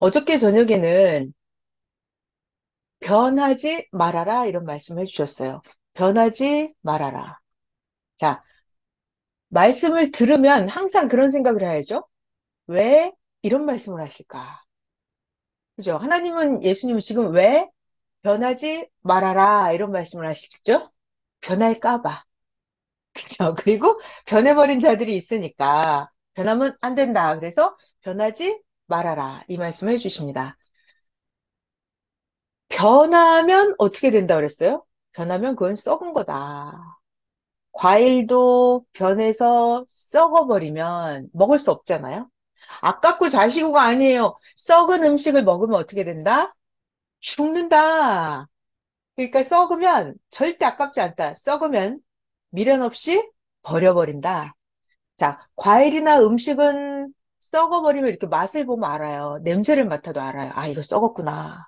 어저께 저녁에는 변하지 말아라 이런 말씀을 해주셨어요. 변하지 말아라. 자, 말씀을 들으면 항상 그런 생각을 해야죠. 왜 이런 말씀을 하실까? 그죠? 하나님은, 예수님은 지금 왜 변하지 말아라 이런 말씀을 하시겠죠? 변할까 봐. 그죠? 그리고 변해버린 자들이 있으니까 변하면 안 된다. 그래서 변하지 말아라 이 말씀을 해주십니다. 변하면 어떻게 된다 그랬어요? 변하면 그건 썩은 거다. 과일도 변해서 썩어버리면 먹을 수 없잖아요. 아깝고 자시고가 아니에요. 썩은 음식을 먹으면 어떻게 된다? 죽는다. 그러니까 썩으면 절대 아깝지 않다. 썩으면 미련 없이 버려버린다. 자, 과일이나 음식은 썩어버리면 이렇게 맛을 보면 알아요. 냄새를 맡아도 알아요. 아, 이거 썩었구나.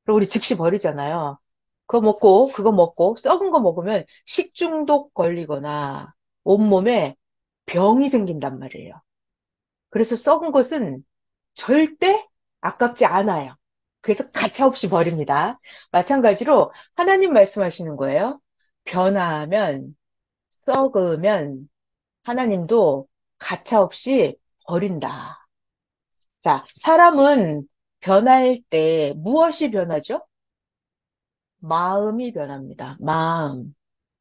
그럼 우리 즉시 버리잖아요. 그거 먹고, 썩은 거 먹으면 식중독 걸리거나 온몸에 병이 생긴단 말이에요. 그래서 썩은 것은 절대 아깝지 않아요. 그래서 가차없이 버립니다. 마찬가지로 하나님 말씀하시는 거예요. 변하면, 썩으면 하나님도 가차없이 버린다. 자, 사람은 변할 때 무엇이 변하죠? 마음이 변합니다. 마음.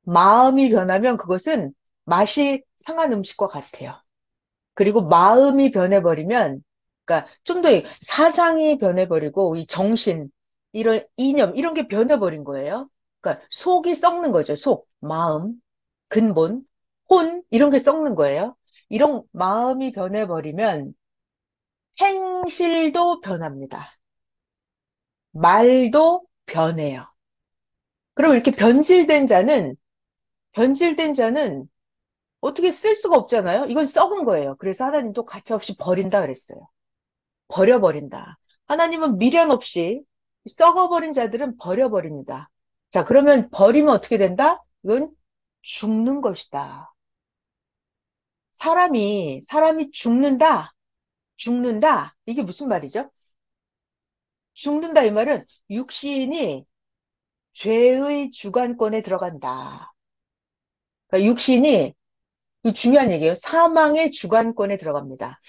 마음이 변하면 그것은 맛이 상한 음식과 같아요. 그리고 마음이 변해버리면, 그러니까 좀 더 사상이 변해버리고, 이 정신, 이런 이념, 이런 게 변해버린 거예요. 그러니까 속이 썩는 거죠. 속, 마음, 근본, 혼, 이런 게 썩는 거예요. 이런 마음이 변해버리면 행실도 변합니다. 말도 변해요. 그럼 이렇게 변질된 자는 어떻게 쓸 수가 없잖아요. 이건 썩은 거예요. 그래서 하나님도 가차없이 버린다 그랬어요. 버려버린다. 하나님은 미련 없이 썩어버린 자들은 버려버립니다. 자, 그러면 버리면 어떻게 된다? 이건 죽는 것이다. 사람이 죽는다. 죽는다. 이게 무슨 말이죠? 죽는다 이 말은 육신이 죄의 주관권에 들어간다. 그러니까 육신이, 이 중요한 얘기예요. 사망의 주관권에 들어갑니다.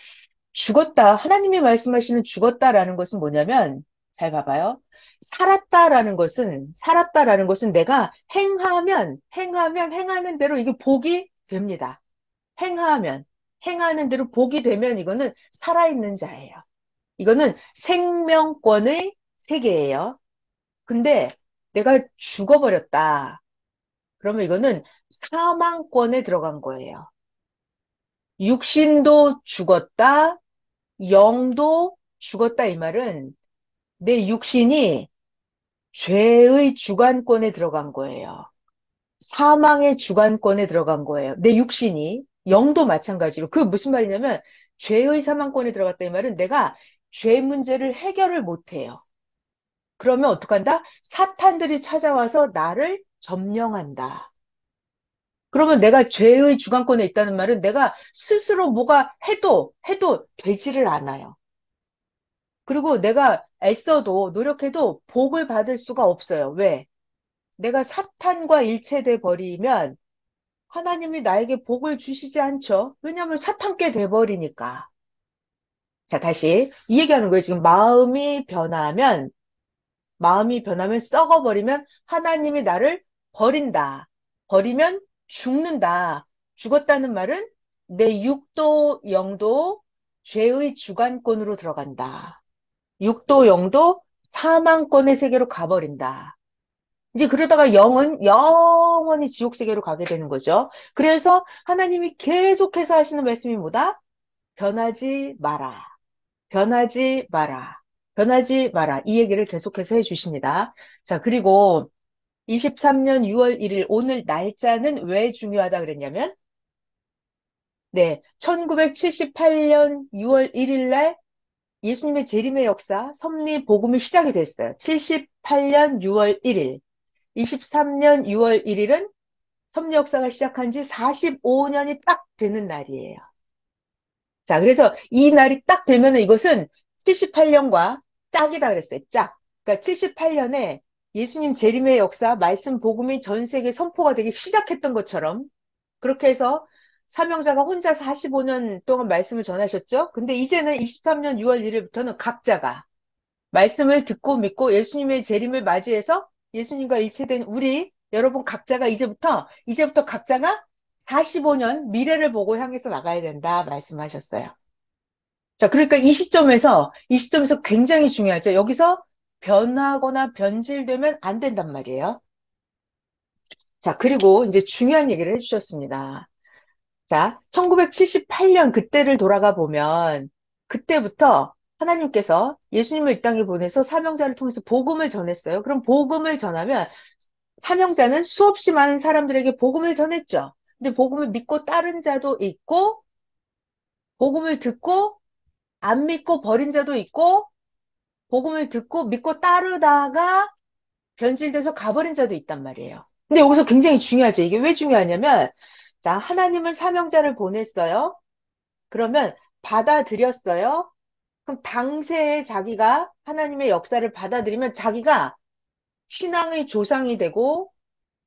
죽었다. 하나님이 말씀하시는 죽었다라는 것은 뭐냐면, 잘 봐봐요. 살았다라는 것은 내가 행하는 대로 이게 복이 됩니다. 행하면, 행하는 대로 복이 되면 이거는 살아있는 자예요. 이거는 생명권의 세계예요. 근데 내가 죽어버렸다. 그러면 이거는 사망권에 들어간 거예요. 육신도 죽었다, 영도 죽었다 이 말은 내 육신이 죄의 주관권에 들어간 거예요. 사망의 주관권에 들어간 거예요. 내 육신이 영도 마찬가지로. 그 무슨 말이냐면 죄의 사망권에 들어갔다 이 말은 내가 죄 문제를 해결을 못 해요. 그러면 어떡한다? 사탄들이 찾아와서 나를 점령한다. 그러면 내가 죄의 주관권에 있다는 말은 내가 스스로 뭐가 해도 되지를 않아요. 그리고 내가 애써도 노력해도 복을 받을 수가 없어요. 왜? 내가 사탄과 일체돼 버리면 하나님이 나에게 복을 주시지 않죠. 왜냐하면 사탄께 돼 버리니까. 자, 다시 이 얘기하는 거예요. 지금 마음이 변하면 썩어버리면 하나님이 나를 버린다. 버리면 죽는다. 죽었다는 말은 내 육도, 영도 죄의 주관권으로 들어간다. 육도, 영도 사망권의 세계로 가버린다. 이제 그러다가 영은 영원히 지옥 세계로 가게 되는 거죠. 그래서 하나님이 계속해서 하시는 말씀이 뭐다? 변하지 마라. 변하지 마라. 변하지 마라. 이 얘기를 계속해서 해주십니다. 자, 그리고 23년 6월 1일 오늘 날짜는 왜 중요하다 그랬냐면, 네, 1978년 6월 1일 날 예수님의 재림의 역사, 섭리 복음이 시작이 됐어요. 78년 6월 1일. 23년 6월 1일은 섭리 역사가 시작한 지 45년이 딱 되는 날이에요. 자, 그래서 이 날이 딱 되면은 이것은 78년과 짝이다 그랬어요. 짝. 그러니까 78년에 예수님 재림의 역사, 말씀 복음이 전 세계 선포가 되기 시작했던 것처럼 그렇게 해서 사명자가 혼자 45년 동안 말씀을 전하셨죠. 근데 이제는 23년 6월 1일부터는 각자가 말씀을 듣고 믿고 예수님의 재림을 맞이해서 예수님과 일체된 우리 여러분 각자가 이제부터 각자가 45년 미래를 보고 향해서 나가야 된다 말씀하셨어요. 자, 그러니까 이 시점에서 굉장히 중요하죠. 여기서 변하거나 변질되면 안 된단 말이에요. 자, 그리고 이제 중요한 얘기를 해주셨습니다. 자, 1978년 그때를 돌아가 보면 그때부터 하나님께서 예수님을 이 땅에 보내서 사명자를 통해서 복음을 전했어요. 그럼 복음을 전하면 사명자는 수없이 많은 사람들에게 복음을 전했죠. 근데 복음을 믿고 따른 자도 있고 복음을 듣고 안 믿고 버린 자도 있고 복음을 듣고 믿고 따르다가 변질돼서 가버린 자도 있단 말이에요. 근데 여기서 굉장히 중요하죠. 이게 왜 중요하냐면 자, 하나님은 사명자를 보냈어요. 그러면 받아들였어요. 그럼 당시에 자기가 하나님의 역사를 받아들이면 자기가 신앙의 조상이 되고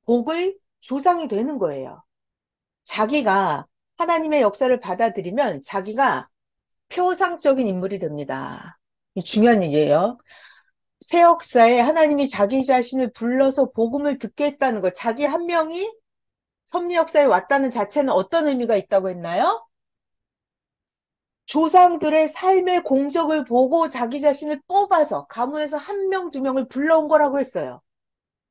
복의 조상이 되는 거예요. 자기가 하나님의 역사를 받아들이면 자기가 표상적인 인물이 됩니다. 이 중요한 얘기예요. 새 역사에 하나님이 자기 자신을 불러서 복음을 듣게 했다는 것, 자기 한 명이 섭리 역사에 왔다는 자체는 어떤 의미가 있다고 했나요? 조상들의 삶의 공적을 보고 자기 자신을 뽑아서 가문에서 한 명, 두 명을 불러온 거라고 했어요.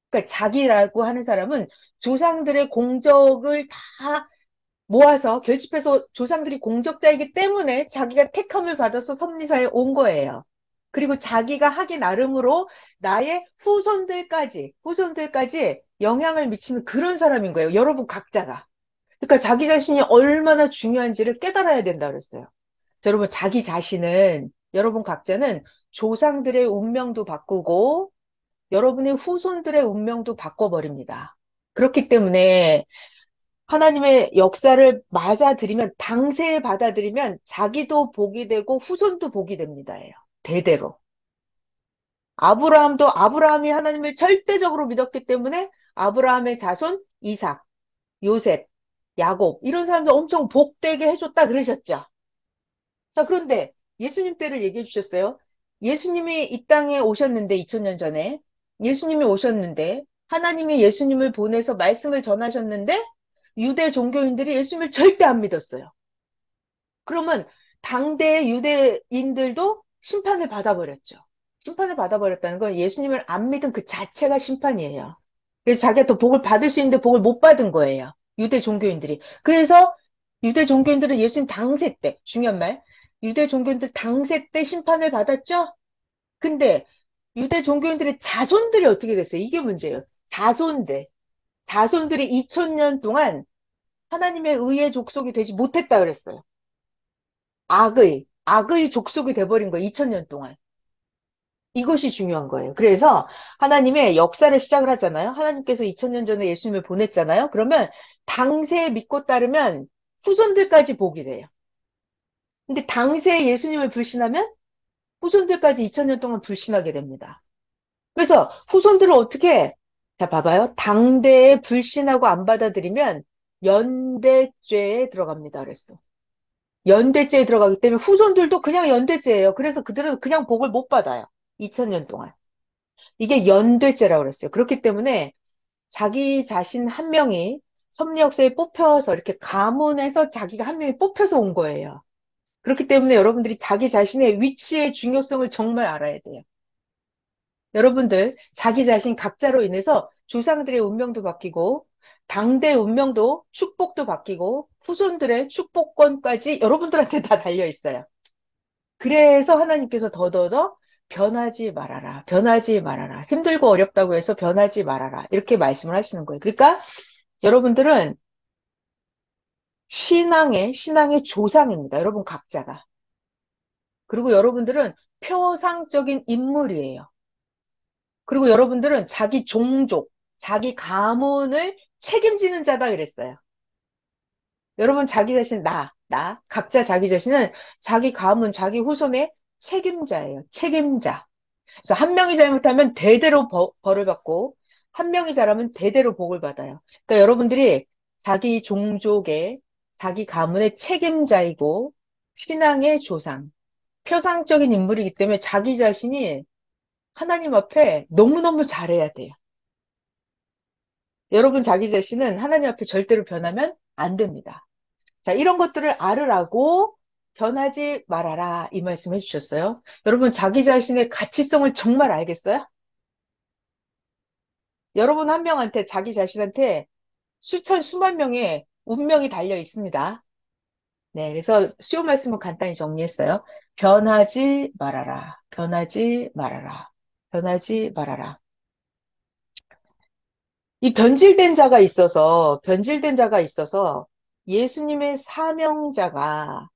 그러니까 자기라고 하는 사람은 조상들의 공적을 다 모아서 결집해서 조상들이 공적자이기 때문에 자기가 택함을 받아서 섭리사에 온 거예요. 그리고 자기가 하기 나름으로 나의 후손들까지 영향을 미치는 그런 사람인 거예요. 여러분 각자가. 그러니까 자기 자신이 얼마나 중요한지를 깨달아야 된다 그랬어요. 자, 여러분 자기 자신은 여러분 각자는 조상들의 운명도 바꾸고 여러분의 후손들의 운명도 바꿔버립니다. 그렇기 때문에 하나님의 역사를 맞아들이면 당세에 받아들이면 자기도 복이 되고 후손도 복이 됩니다예요. 대대로. 아브라함이 하나님을 절대적으로 믿었기 때문에 아브라함의 자손 이삭, 요셉, 야곱 이런 사람들 엄청 복되게 해줬다 그러셨죠. 자, 그런데 예수님 때를 얘기해 주셨어요. 예수님이 이 땅에 오셨는데 2000년 전에 예수님이 오셨는데 하나님이 예수님을 보내서 말씀을 전하셨는데 유대 종교인들이 예수님을 절대 안 믿었어요. 그러면 당대의 유대인들도 심판을 받아버렸죠. 심판을 받아버렸다는 건 예수님을 안 믿은 그 자체가 심판이에요. 그래서 자기가 또 복을 받을 수 있는데 복을 못 받은 거예요. 유대 종교인들이. 그래서 유대 종교인들은 예수님 당세 때, 중요한 말, 유대 종교인들 당세 때 심판을 받았죠? 근데 유대 종교인들의 자손들이 어떻게 됐어요? 이게 문제예요. 자손들이 2000년 동안 하나님의 의의 족속이 되지 못했다 그랬어요. 악의 족속이 돼버린 거예요. 2000년 동안. 이것이 중요한 거예요. 그래서 하나님의 역사를 시작을 하잖아요. 하나님께서 2000년 전에 예수님을 보냈잖아요. 그러면 당시에 믿고 따르면 후손들까지 복이 돼요. 근데 당시에 예수님을 불신하면 후손들까지 2000년 동안 불신하게 됩니다. 그래서 후손들을 어떻게, 자, 봐봐요. 당대에 불신하고 안 받아들이면 연대죄에 들어갑니다. 그랬어. 연대죄에 들어가기 때문에 후손들도 그냥 연대죄예요. 그래서 그들은 그냥 복을 못 받아요. 2000년 동안. 이게 연대죄라고 그랬어요. 그렇기 때문에 자기 자신 한 명이 섭리역사에 뽑혀서 이렇게 가문에서 자기가 한 명이 뽑혀서 온 거예요. 그렇기 때문에 여러분들이 자기 자신의 위치의 중요성을 정말 알아야 돼요. 여러분들 자기 자신 각자로 인해서 조상들의 운명도 바뀌고 당대 운명도 축복도 바뀌고 후손들의 축복권까지 여러분들한테 다 달려 있어요. 그래서 하나님께서 더더더 변하지 말아라. 변하지 말아라. 힘들고 어렵다고 해서 변하지 말아라. 이렇게 말씀을 하시는 거예요. 그러니까 여러분들은 신앙의 조상입니다. 여러분 각자가. 그리고 여러분들은 표상적인 인물이에요. 그리고 여러분들은 자기 종족, 자기 가문을 책임지는 자다 그랬어요. 여러분 자기 자신, 각자 자기 자신은 자기 가문, 자기 후손의 책임자예요. 책임자. 그래서 한 명이 잘못하면 대대로 벌을 받고 한 명이 잘하면 대대로 복을 받아요. 그러니까 여러분들이 자기 종족의 자기 가문의 책임자이고 신앙의 조상, 표상적인 인물이기 때문에 자기 자신이 하나님 앞에 너무너무 잘해야 돼요. 여러분 자기 자신은 하나님 앞에 절대로 변하면 안 됩니다. 자, 이런 것들을 알으라고 변하지 말아라 이 말씀 해주셨어요. 여러분 자기 자신의 가치성을 정말 알겠어요? 여러분 한 명한테 자기 자신한테 수천 수만 명의 운명이 달려 있습니다. 네, 그래서 수요 말씀을 간단히 정리했어요. 변하지 말아라. 변하지 말아라. 변하지 말아라. 이 변질된 자가 있어서 예수님의 사명자가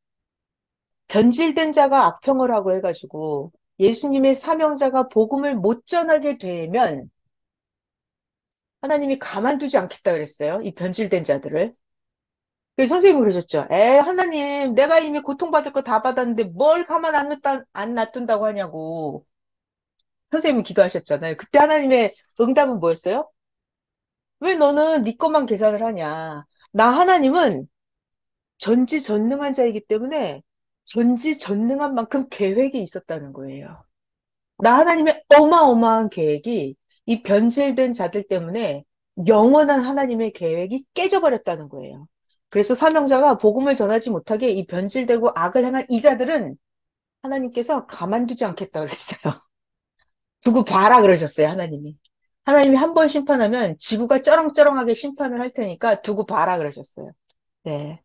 변질된 자가 악평을 하고 해가지고 예수님의 사명자가 복음을 못 전하게 되면 하나님이 가만두지 않겠다 그랬어요. 이 변질된 자들을. 그래서 선생님이 그러셨죠. 하나님, 내가 이미 고통받을 거 다 받았는데 뭘 가만 안 놔둔다고 하냐고. 선생님이 기도하셨잖아요. 그때 하나님의 응답은 뭐였어요? 왜 너는 네 것만 계산을 하냐. 나 하나님은 전지전능한 자이기 때문에 전지전능한 만큼 계획이 있었다는 거예요. 나 하나님의 어마어마한 계획이 이 변질된 자들 때문에 영원한 하나님의 계획이 깨져버렸다는 거예요. 그래서 사명자가 복음을 전하지 못하게 이 변질되고 악을 행한 이 자들은 하나님께서 가만두지 않겠다 그랬어요. 두고 봐라 그러셨어요, 하나님이. 하나님이 한 번 심판하면 지구가 쩌렁쩌렁하게 심판을 할 테니까 두고 봐라 그러셨어요. 네.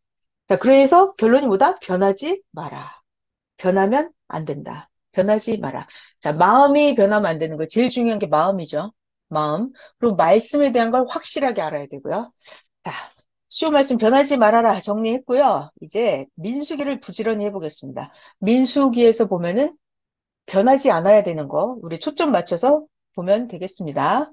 자, 그래서 결론이 뭐다? 변하지 마라. 변하면 안 된다. 변하지 마라. 자, 마음이 변하면 안 되는 거. 제일 중요한 게 마음이죠. 마음. 그리고 말씀에 대한 걸 확실하게 알아야 되고요. 자, 시호 말씀 변하지 말아라 정리했고요. 이제 민수기를 부지런히 해보겠습니다. 민수기에서 보면은 변하지 않아야 되는 거 우리 초점 맞춰서 보면 되겠습니다.